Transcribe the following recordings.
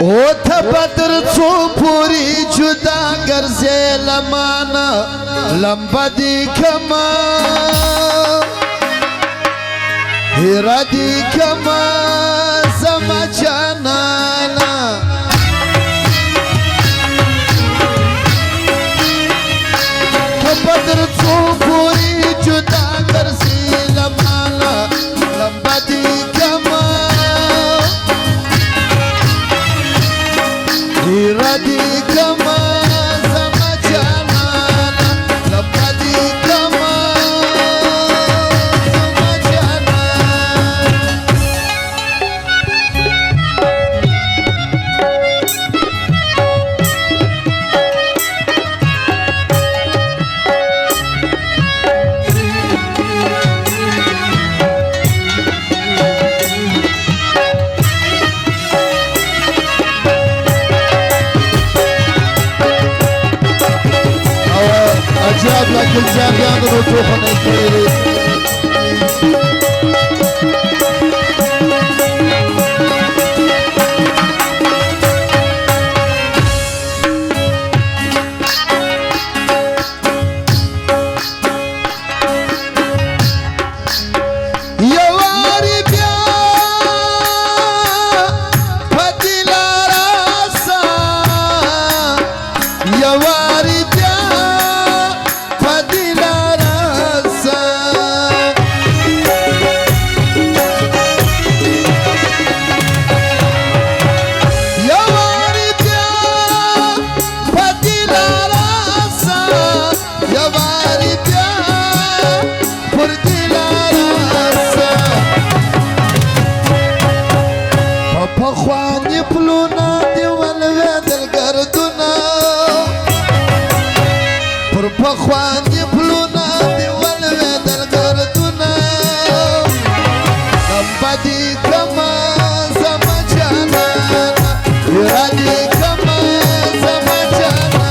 oath बदर चो पूरी जुदा गर्जे लमाना लंबा दिखमा हीरा दिखमा समझाना बदर चो पूरी जुदा गर्जे लमाना लंबा दिखमा हीरा दिखमा समझाना लंबा दिखमा समझाना جاب لك الجامعة روحوا نكيري خواني پلونا دی ولویدل گردونا پر پخواني پلونا دی ولویدل گردونا لمبا دی کما سمجھانا हीरा دی کما سمجھانا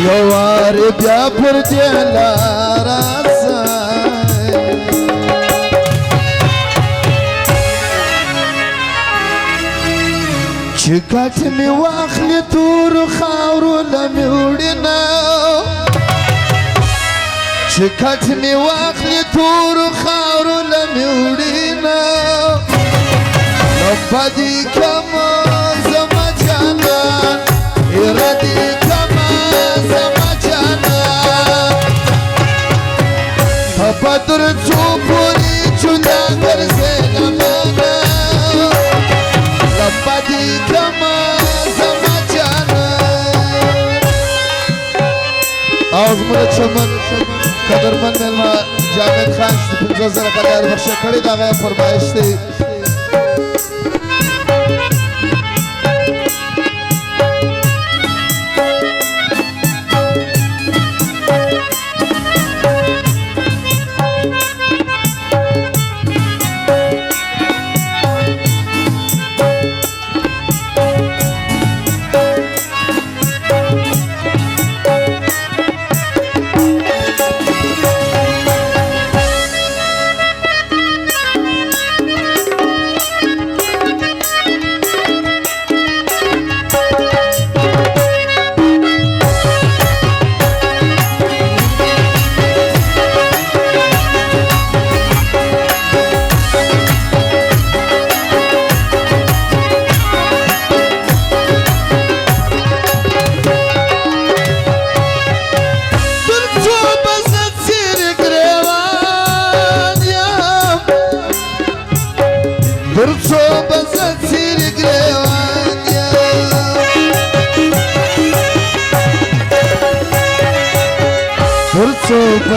यवार ब्या पर दिला रासा चिकट में वाखली तूर खावरू लम्यूड़ना चिकट में वाखली तूर खावरू लम्यूड़ना लंबा दिखमा समझाना हीरा दिखमा समझाना बदर चो पूरी जुदा गर्जे लमाना लंबा दिखमा समझाना आवाज मुझे चमन कदरमन मेलमा जावेद खान 50,000 قدر बख्शे खड़ी दा गया फरमाइश थी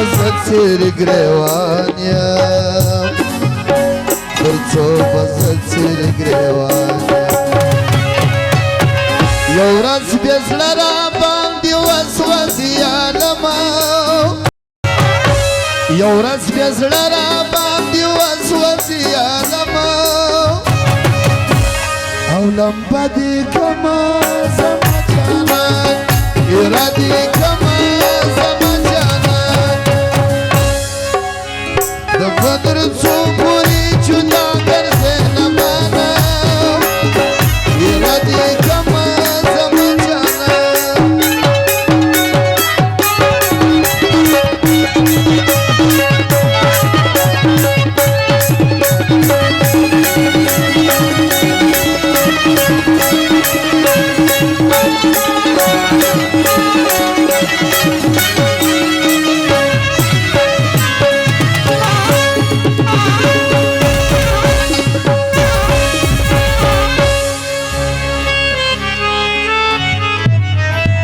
بزل سیر گریوان یم پر څو بزل سیر گریوان یم یو ورځ بیا زړه را باندې وسوځېدمه یو ورځ بیا زړه را باندې وسوځېدمه او لمبه دې کمه زما جانان اراده کمه زما